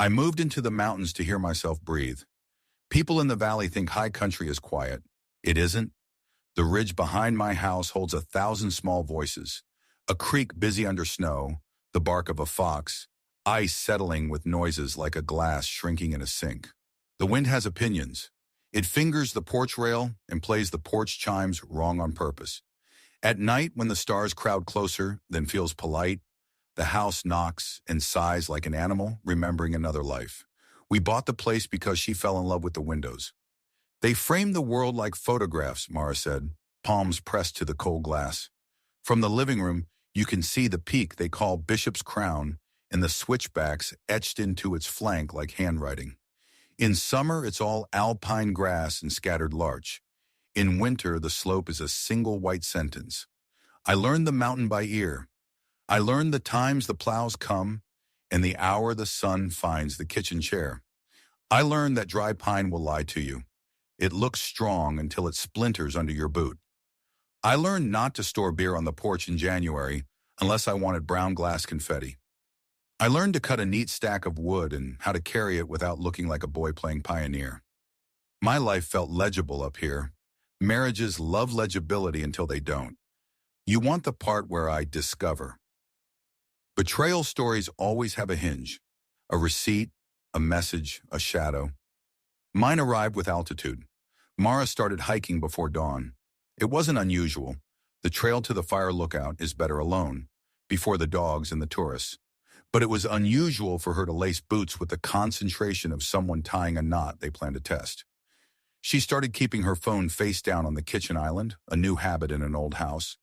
I moved into the mountains to hear myself breathe. People in the valley think high country is quiet. It isn't. The ridge behind my house holds 1,000 small voices. A creek busy under snow, the bark of a fox, ice settling with noises like a glass shrinking in a sink. The wind has opinions. It fingers the porch rail and plays the porch chimes wrong on purpose. At night, when the stars crowd closer, then feels polite, the house knocks and sighs like an animal remembering another life. We bought the place because she fell in love with the windows. They frame the world like photographs, Mara said, palms pressed to the cold glass. From the living room, you can see the peak they call Bishop's Crown and the switchbacks etched into its flank like handwriting. In summer, it's all alpine grass and scattered larch. In winter, the slope is a single white sentence. I learned the mountain by ear. I learned the times the plows come and the hour the sun finds the kitchen chair. I learned that dry pine will lie to you. It looks strong until it splinters under your boot. I learned not to store beer on the porch in January unless I wanted brown glass confetti. I learned to cut a neat stack of wood and how to carry it without looking like a boy playing pioneer. My life felt legible up here. Marriages love legibility until they don't. You want the part where I discover. Betrayal stories always have a hinge, a receipt, a message, a shadow. Mine arrived with altitude. Mara started hiking before dawn. It wasn't unusual. The trail to the fire lookout is better alone, before the dogs and the tourists. But it was unusual for her to lace boots with the concentration of someone tying a knot they planned to test. She started keeping her phone face down on the kitchen island, a new habit in an old house.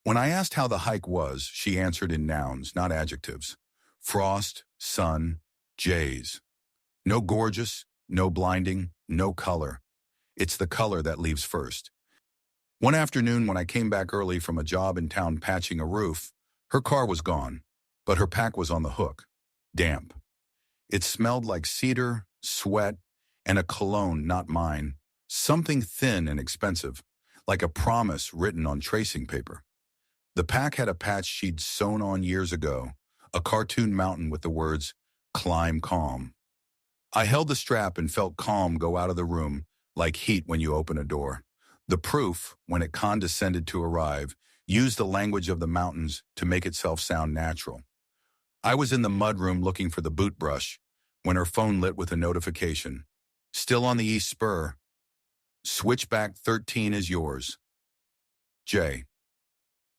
When I asked how the hike was, she answered in nouns, not adjectives. Frost, sun, jays. No gorgeous, no blinding, no color. It's the color that leaves first. One afternoon when I came back early from a job in town patching a roof, her car was gone, but her pack was on the hook, damp. It smelled like cedar, sweat, and a cologne not mine, something thin and expensive, like a promise written on tracing paper. The pack had a patch she'd sewn on years ago, a cartoon mountain with the words, "Climb calm." I held the strap and felt calm go out of the room, like heat when you open a door. The proof, when it condescended to arrive, used the language of the mountains to make itself sound natural. I was in the mudroom looking for the boot brush when her phone lit with a notification. Still on the east spur. Switchback 13 is yours. J.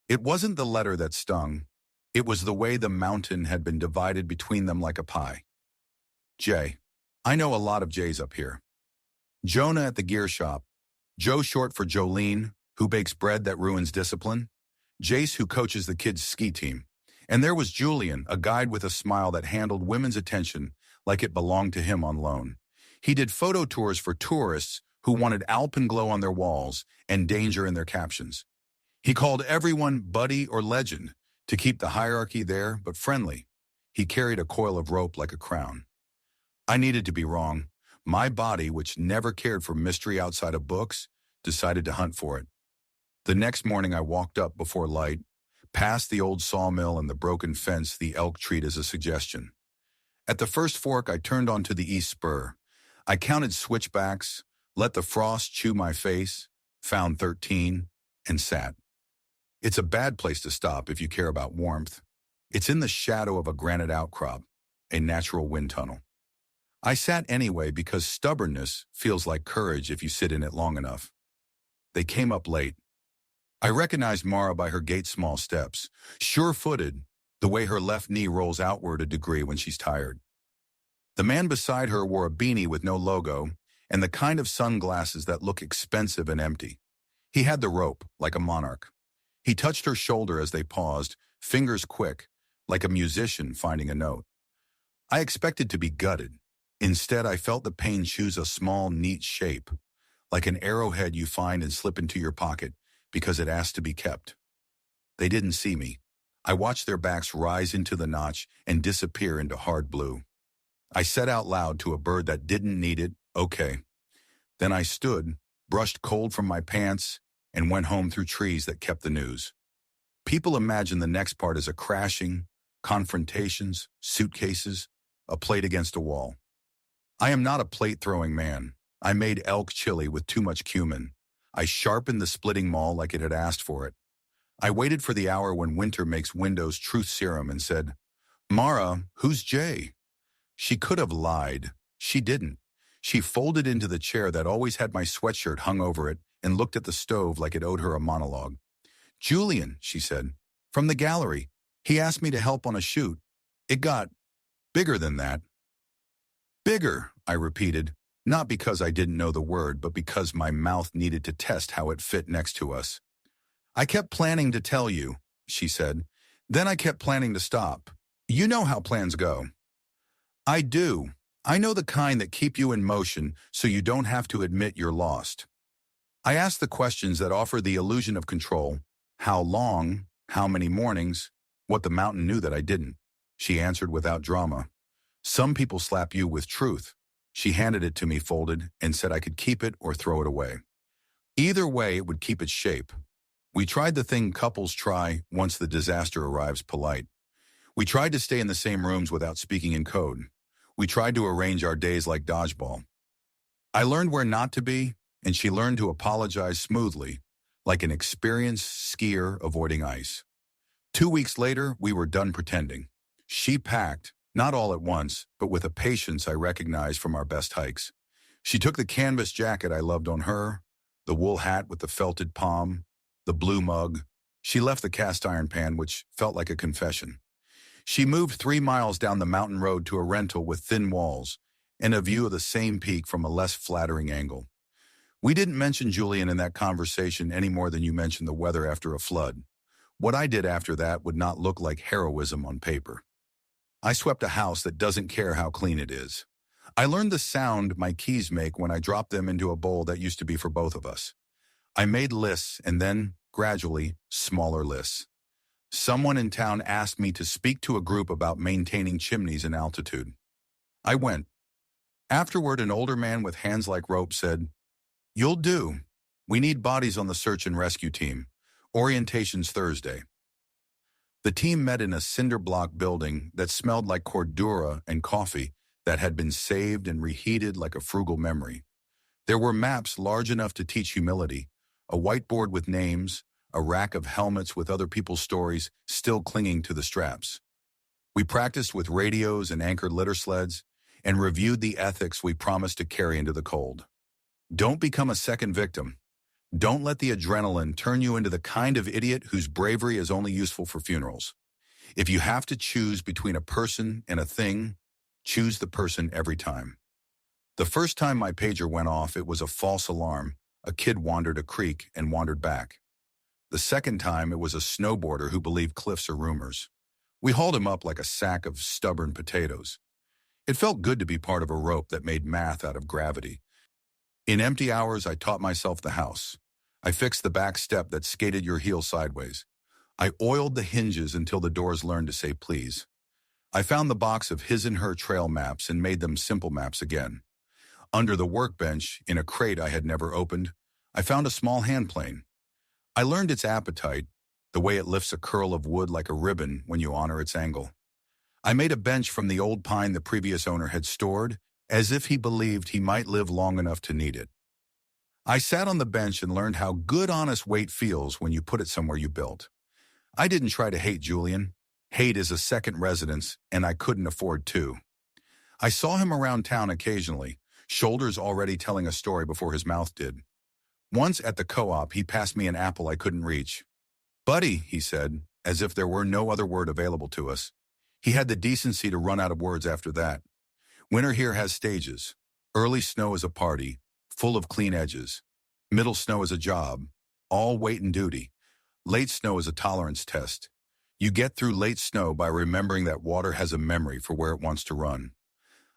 It wasn't the letter that stung. It was the way the mountain had been divided between them like a pie. J. I know a lot of J's up here. Jonah at the gear shop. Joe short for Jolene, who bakes bread that ruins discipline. Jace, who coaches the kids' ski team. And there was Julian, a guide with a smile that handled women's attention like it belonged to him on loan. He did photo tours for tourists who wanted alpenglow on their walls and danger in their captions. He called everyone buddy or legend to keep the hierarchy there, but friendly. He carried a coil of rope like a crown. I needed to be wrong. My body, which never cared for mystery outside of books, decided to hunt for it. The next morning I walked up before light, past the old sawmill and the broken fence the elk treat as a suggestion. At the first fork I turned onto the east spur. I counted switchbacks, let the frost chew my face, found 13, and sat. It's a bad place to stop if you care about warmth. It's in the shadow of a granite outcrop, a natural wind tunnel. I sat anyway because stubbornness feels like courage if you sit in it long enough. They came up late. I recognized Mara by her gait's small steps, sure-footed, the way her left knee rolls outward a degree when she's tired. The man beside her wore a beanie with no logo and the kind of sunglasses that look expensive and empty. He had the rope, like a monarch. He touched her shoulder as they paused, fingers quick, like a musician finding a note. I expected to be gutted. Instead, I felt the pain choose a small, neat shape, like an arrowhead you find and slip into your pocket because it asked to be kept. They didn't see me. I watched their backs rise into the notch and disappear into hard blue. I said out loud to a bird that didn't need it, "Okay." Then I stood, brushed cold from my pants, and went home through trees that kept the news. People imagine the next part is a crashing, confrontations, suitcases, a plate against a wall. I am not a plate-throwing man. I made elk chili with too much cumin. I sharpened the splitting maul like it had asked for it. I waited for the hour when winter makes windows truth serum and said, "Mara, who's Jay?" She could have lied. She didn't. She folded into the chair that always had my sweatshirt hung over it and looked at the stove like it owed her a monologue. "Julian," she said, "from the gallery. He asked me to help on a shoot. It got bigger than that." Bigger, I repeated, not because I didn't know the word, but because my mouth needed to test how it fit next to us. "I kept planning to tell you," she said. "Then I kept planning to stop. You know how plans go." "I do. I know the kind that keep you in motion so you don't have to admit you're lost." I asked the questions that offer the illusion of control. How long? How many mornings? What the mountain knew that I didn't. She answered without drama. "Some people slap you with truth." She handed it to me folded and said I could keep it or throw it away. Either way, it would keep its shape. We tried the thing couples try once the disaster arrives polite. We tried to stay in the same rooms without speaking in code. We tried to arrange our days like dodgeball. I learned where not to be, and she learned to apologize smoothly, like an experienced skier avoiding ice. 2 weeks later, we were done pretending. She packed, not all at once, but with a patience I recognized from our best hikes. She took the canvas jacket I loved on her, the wool hat with the felted palm, the blue mug. She left the cast iron pan, which felt like a confession. She moved 3 miles down the mountain road to a rental with thin walls and a view of the same peak from a less flattering angle. We didn't mention Julian in that conversation any more than you mentioned the weather after a flood. What I did after that would not look like heroism on paper. I swept a house that doesn't care how clean it is. I learned the sound my keys make when I drop them into a bowl that used to be for both of us. I made lists and then, gradually, smaller lists. Someone in town asked me to speak to a group about maintaining chimneys in altitude. I went. Afterward, an older man with hands like rope said, "You'll do. We need bodies on the search and rescue team. Orientation's Thursday." The team met in a cinder block building that smelled like cordura and coffee that had been saved and reheated like a frugal memory. There were maps large enough to teach humility, a whiteboard with names, a rack of helmets with other people's stories still clinging to the straps. We practiced with radios and anchored litter sleds and reviewed the ethics we promised to carry into the cold. Don't become a second victim. Don't let the adrenaline turn you into the kind of idiot whose bravery is only useful for funerals. If you have to choose between a person and a thing, choose the person every time. The first time my pager went off, it was a false alarm. A kid wandered a creek and wandered back. The second time, it was a snowboarder who believed cliffs are rumors. We hauled him up like a sack of stubborn potatoes. It felt good to be part of a rope that made math out of gravity. In empty hours, I taught myself the house. I fixed the back step that skated your heel sideways. I oiled the hinges until the doors learned to say please. I found the box of his and her trail maps and made them simple maps again. Under the workbench, in a crate I had never opened, I found a small hand plane. I learned its appetite, the way it lifts a curl of wood like a ribbon when you honor its angle. I made a bench from the old pine the previous owner had stored, as if he believed he might live long enough to need it. I sat on the bench and learned how good honest weight feels when you put it somewhere you built. I didn't try to hate Julian. Hate is a second residence, and I couldn't afford to. I saw him around town occasionally, shoulders already telling a story before his mouth did. Once at the co-op, he passed me an apple I couldn't reach. "Buddy," he said, as if there were no other word available to us. He had the decency to run out of words after that. Winter here has stages. Early snow is a party, full of clean edges. Middle snow is a job, all weight and duty. Late snow is a tolerance test. You get through late snow by remembering that water has a memory for where it wants to run.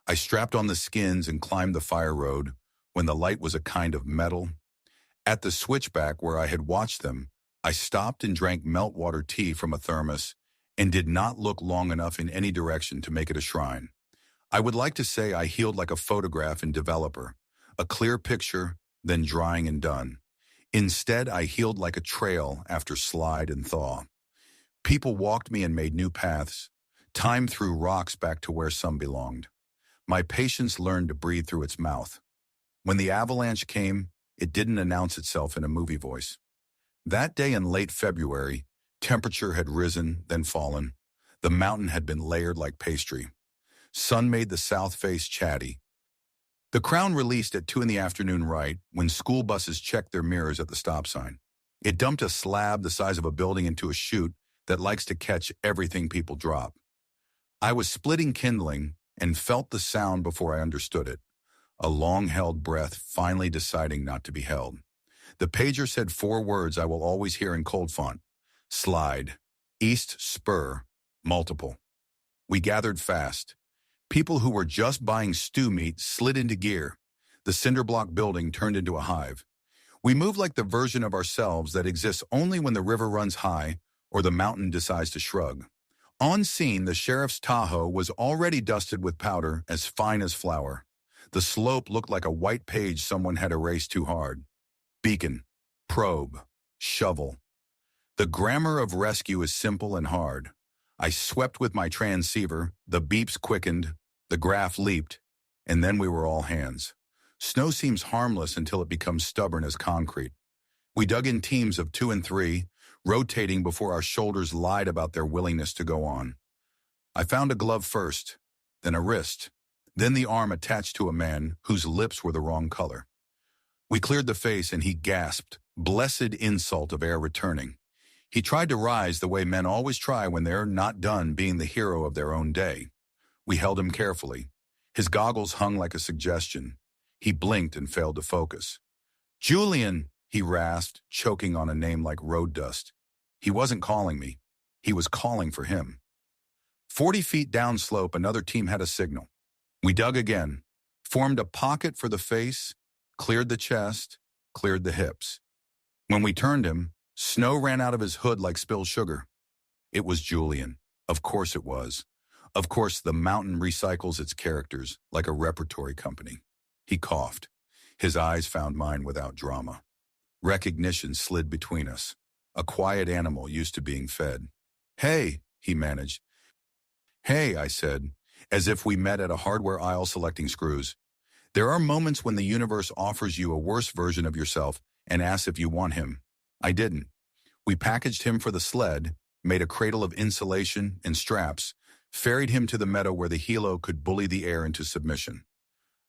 I strapped on the skins and climbed the fire road when the light was a kind of metal. At the switchback where I had watched them, I stopped and drank meltwater tea from a thermos and did not look long enough in any direction to make it a shrine. I would like to say I healed like a photograph in Developer, a clear picture, then drying and done. Instead, I healed like a trail after slide and thaw. People walked me and made new paths. Time threw rocks back to where some belonged. My patience learned to breathe through its mouth. When the avalanche came, it didn't announce itself in a movie voice. That day in late February, temperature had risen, then fallen. The mountain had been layered like pastry. Sun made the south face chatty. The crown released at 2 in the afternoon right when school buses checked their mirrors at the stop sign. It dumped a slab the size of a building into a chute that likes to catch everything people drop. I was splitting kindling and felt the sound before I understood it. A long-held breath finally deciding not to be held. The pager said 4 words I will always hear in cold font. Slide. East spur. Multiple. We gathered fast. People who were just buying stew meat slid into gear. The cinder block building turned into a hive. We moved like the version of ourselves that exists only when the river runs high or the mountain decides to shrug. On scene, the sheriff's Tahoe was already dusted with powder as fine as flour. The slope looked like a white page someone had erased too hard. Beacon, probe, shovel. The grammar of rescue is simple and hard. I swept with my transceiver, the beeps quickened, the graph leaped, and then we were all hands. Snow seems harmless until it becomes stubborn as concrete. We dug in teams of 2 and 3, rotating before our shoulders lied about their willingness to go on. I found a glove first, then a wrist, then the arm attached to a man whose lips were the wrong color. We cleared the face and he gasped, blessed insult of air returning. He tried to rise the way men always try when they're not done being the hero of their own day. We held him carefully. His goggles hung like a suggestion. He blinked and failed to focus. Julian, he rasped, choking on a name like road dust. He wasn't calling me. He was calling for him. 40 feet downslope, another team had a signal. We dug again, formed a pocket for the face, cleared the chest, cleared the hips. When we turned him, snow ran out of his hood like spilled sugar. It was Julian. Of course it was. Of course the mountain recycles its characters like a repertory company. He coughed. His eyes found mine without drama. Recognition slid between us. A quiet animal used to being fed. Hey, he managed. Hey, I said, as if we met at a hardware aisle selecting screws. There are moments when the universe offers you a worse version of yourself and asks if you want him. I didn't. We packaged him for the sled, made a cradle of insulation and straps, ferried him to the meadow where the helo could bully the air into submission.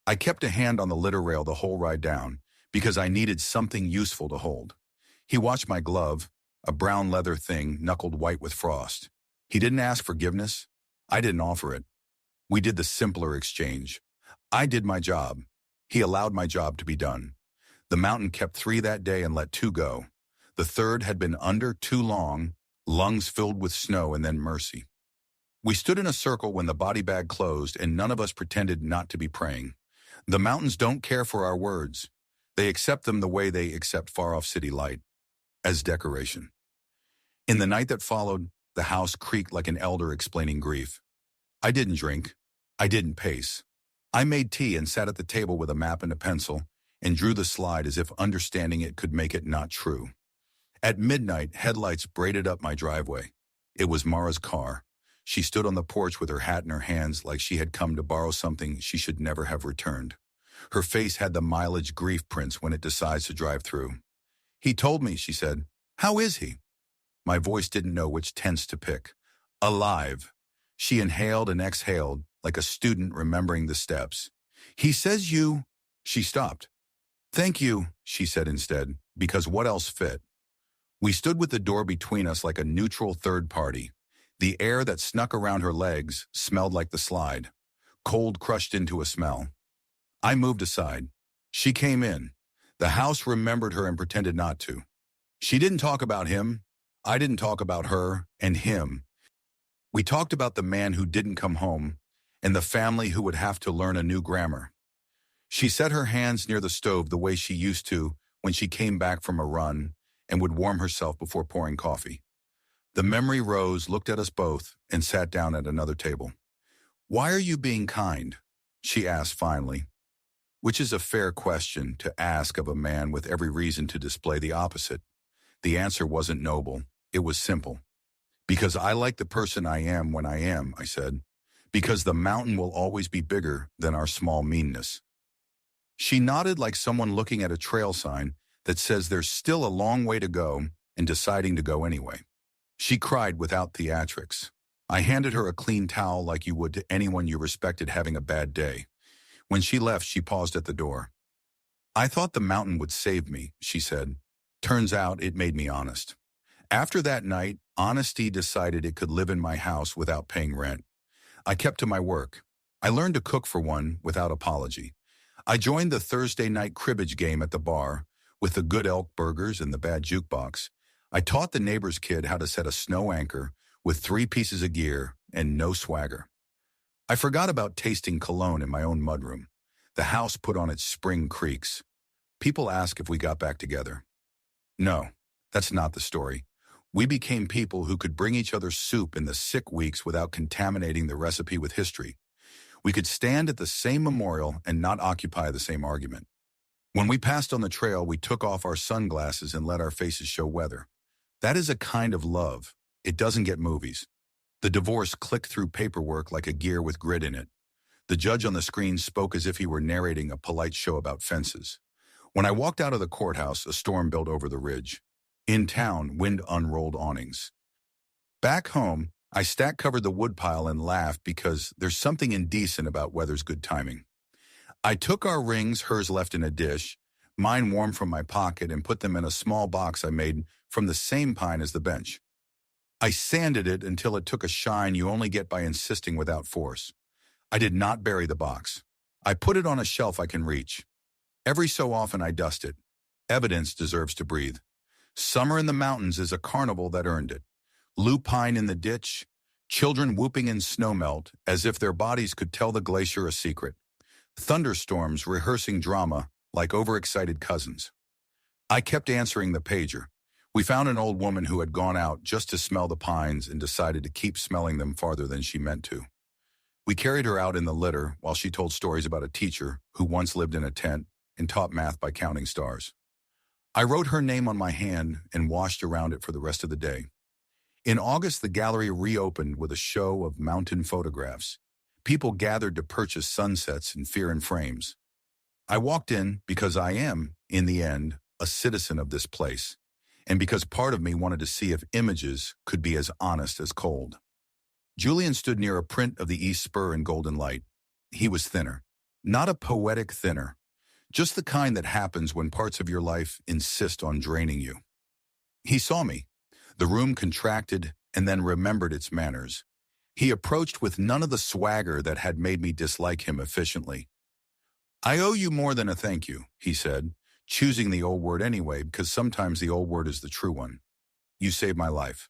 I kept a hand on the litter rail the whole ride down because I needed something useful to hold. He watched my glove, a brown leather thing knuckled white with frost. He didn't ask forgiveness. I didn't offer it. We did the simpler exchange. I did my job. He allowed my job to be done. The mountain kept 3 that day and let 2 go. The 3rd had been under too long, lungs filled with snow, and then mercy. We stood in a circle when the body bag closed and none of us pretended not to be praying. The mountains don't care for our words. They accept them the way they accept far-off city light, as decoration. In the night that followed, the house creaked like an elder explaining grief. I didn't drink. I didn't pace. I made tea and sat at the table with a map and a pencil and drew the slide as if understanding it could make it not true. At midnight, headlights braided up my driveway. It was Mara's car. She stood on the porch with her hat in her hands like she had come to borrow something she should never have returned. Her face had the mileage grief prints when it decides to drive through. He told me, she said. How is he? My voice didn't know which tense to pick. Alive. She inhaled and exhaled like a student remembering the steps. He says you... She stopped. Thank you, she said instead, because what else fit? We stood with the door between us like a neutral third party. The air that snuck around her legs smelled like the slide. Cold crushed into a smell. I moved aside. She came in. The house remembered her and pretended not to. She didn't talk about him. I didn't talk about her and him. We talked about the man who didn't come home and the family who would have to learn a new grammar. She set her hands near the stove the way she used to when she came back from a run and would warm herself before pouring coffee. The memory rose, looked at us both, and sat down at another table. Why are you being kind? She asked finally, which is a fair question to ask of a man with every reason to display the opposite. The answer wasn't noble. It was simple. Because I like the person I am when I am, I said. Because the mountain will always be bigger than our small meanness. She nodded like someone looking at a trail sign that says there's still a long way to go and deciding to go anyway. She cried without theatrics. I handed her a clean towel like you would to anyone you respected having a bad day. When she left, she paused at the door. I thought the mountain would save me, she said. Turns out it made me honest. After that night, honesty decided it could live in my house without paying rent. I kept to my work. I learned to cook for one without apology. I joined the Thursday night cribbage game at the bar with the good elk burgers and the bad jukebox. I taught the neighbor's kid how to set a snow anchor with 3 pieces of gear and no swagger. I forgot about tasting cologne in my own mudroom. The house put on its spring creaks. People ask if we got back together. No, that's not the story. We became people who could bring each other soup in the sick weeks without contaminating the recipe with history. We could stand at the same memorial and not occupy the same argument. When we passed on the trail, we took off our sunglasses and let our faces show weather. That is a kind of love. It doesn't get movies. The divorce clicked through paperwork like a gear with grit in it. The judge on the screen spoke as if he were narrating a polite show about fences. When I walked out of the courthouse, a storm built over the ridge. In town, wind unrolled awnings. Back home, I stack-covered the woodpile and laughed because there's something indecent about weather's good timing. I took our rings, hers left in a dish, mine warm from my pocket, and put them in a small box I made from the same pine as the bench. I sanded it until it took a shine you only get by insisting without force. I did not bury the box. I put it on a shelf I can reach. Every so often I dust it. Evidence deserves to breathe. Summer in the mountains is a carnival that earned it. Lupine in the ditch, children whooping in snowmelt as if their bodies could tell the glacier a secret. Thunderstorms rehearsing drama like overexcited cousins. I kept answering the pager. We found an old woman who had gone out just to smell the pines and decided to keep smelling them farther than she meant to. We carried her out in the litter while she told stories about a teacher who once lived in a tent and taught math by counting stars. I wrote her name on my hand and washed around it for the rest of the day. In August, the gallery reopened with a show of mountain photographs. People gathered to purchase sunsets in fear and frames. I walked in because I am, in the end, a citizen of this place, and because part of me wanted to see if images could be as honest as cold. Julian stood near a print of the East Spur in golden light. He was thinner. Not a poetic thinner. Just the kind that happens when parts of your life insist on draining you. He saw me. The room contracted and then remembered its manners. He approached with none of the swagger that had made me dislike him efficiently. I owe you more than a thank you, he said, choosing the old word anyway because sometimes the old word is the true one. You saved my life.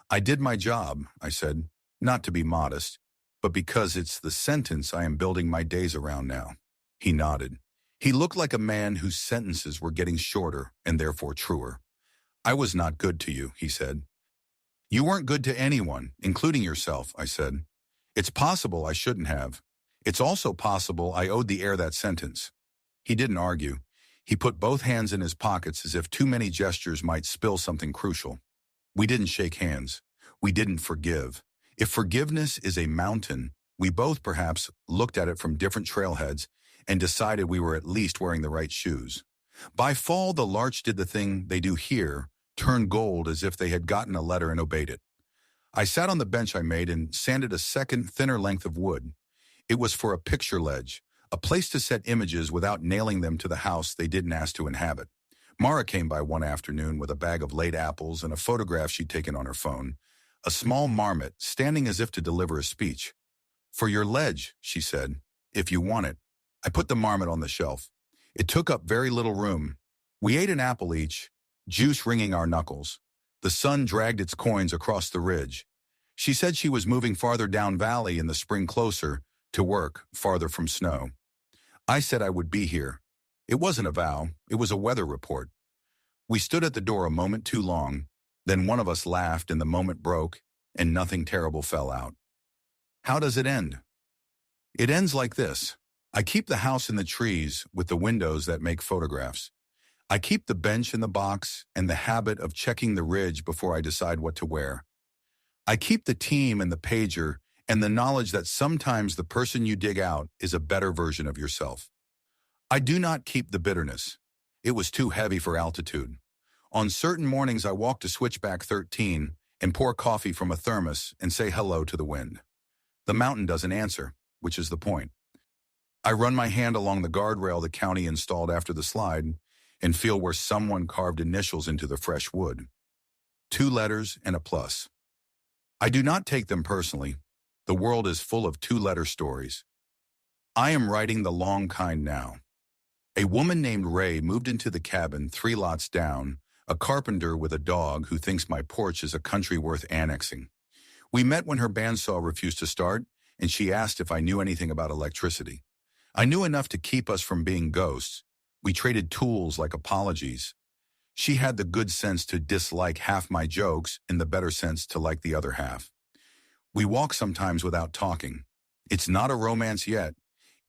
I did my job, I said, not to be modest, but because it's the sentence I am building my days around now. He nodded. He looked like a man whose sentences were getting shorter and therefore truer. I was not good to you, he said. You weren't good to anyone, including yourself, I said. It's possible I shouldn't have. It's also possible I owed the air that sentence. He didn't argue. He put both hands in his pockets as if too many gestures might spill something crucial. We didn't shake hands. We didn't forgive. If forgiveness is a mountain, we both perhaps looked at it from different trailheads and decided we were at least wearing the right shoes. By fall, the larch did the thing they do here, turn gold as if they had gotten a letter and obeyed it. I sat on the bench I made and sanded a second, thinner length of wood. It was for a picture ledge, a place to set images without nailing them to the house they didn't ask to inhabit. Mara came by one afternoon with a bag of late apples and a photograph she'd taken on her phone, a small marmot standing as if to deliver a speech. For your ledge, she said, if you want it. I put the marmot on the shelf. It took up very little room. We ate an apple each, juice wringing our knuckles. The sun dragged its coins across the ridge. She said she was moving farther down valley in the spring closer to work, farther from snow. I said I would be here. It wasn't a vow, it was a weather report. We stood at the door a moment too long, then one of us laughed and the moment broke, and nothing terrible fell out. How does it end? It ends like this. I keep the house in the trees with the windows that make photographs. I keep the bench in the box and the habit of checking the ridge before I decide what to wear. I keep the team and the pager and the knowledge that sometimes the person you dig out is a better version of yourself. I do not keep the bitterness. It was too heavy for altitude. On certain mornings, I walk to Switchback 13 and pour coffee from a thermos and say hello to the wind. The mountain doesn't answer, which is the point. I run my hand along the guardrail the county installed after the slide and feel where someone carved initials into the fresh wood. 2 letters and a plus. I do not take them personally. The world is full of 2-letter stories. I am writing the long kind now. A woman named Ray moved into the cabin 3 lots down, a carpenter with a dog who thinks my porch is a country worth annexing. We met when her bandsaw refused to start, and she asked if I knew anything about electricity. I knew enough to keep us from being ghosts. We traded tools like apologies. She had the good sense to dislike half my jokes and the better sense to like the other half. We walk sometimes without talking. It's not a romance yet.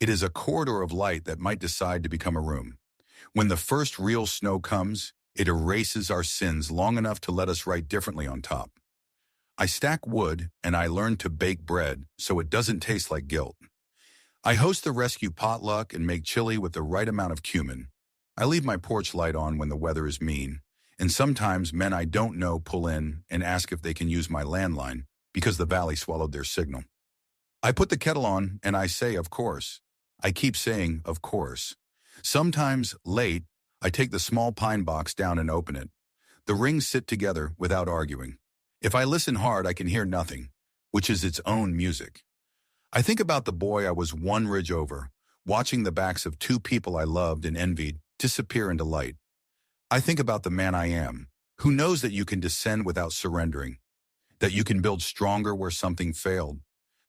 It is a corridor of light that might decide to become a room. When the first real snow comes, it erases our sins long enough to let us write differently on top. I stack wood and I learn to bake bread so it doesn't taste like guilt. I host the rescue potluck and make chili with the right amount of cumin. I leave my porch light on when the weather is mean, and sometimes men I don't know pull in and ask if they can use my landline because the valley swallowed their signal. I put the kettle on and I say, of course. I keep saying, of course. Sometimes, late, I take the small pine box down and open it. The rings sit together without arguing. If I listen hard, I can hear nothing, which is its own music. I think about the boy I was one ridge over, watching the backs of 2 people I loved and envied disappear into light. I think about the man I am, who knows that you can descend without surrendering, that you can build stronger where something failed,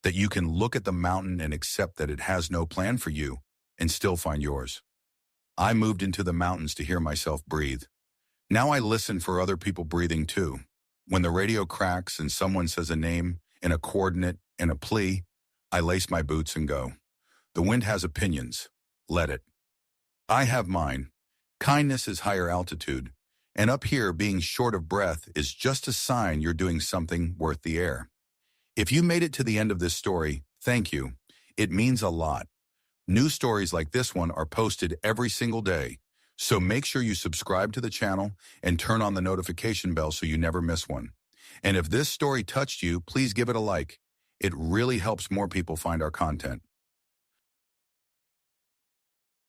that you can look at the mountain and accept that it has no plan for you and still find yours. I moved into the mountains to hear myself breathe. Now I listen for other people breathing too. When the radio cracks and someone says a name and a coordinate and a plea, I lace my boots and go. The wind has opinions. Let it. I have mine. Kindness is higher altitude, and up here being short of breath is just a sign you're doing something worth the air. If you made it to the end of this story, thank you. It means a lot. New stories like this one are posted every single day, so make sure you subscribe to the channel and turn on the notification bell so you never miss one. And if this story touched you, please give it a like. It really helps more people find our content.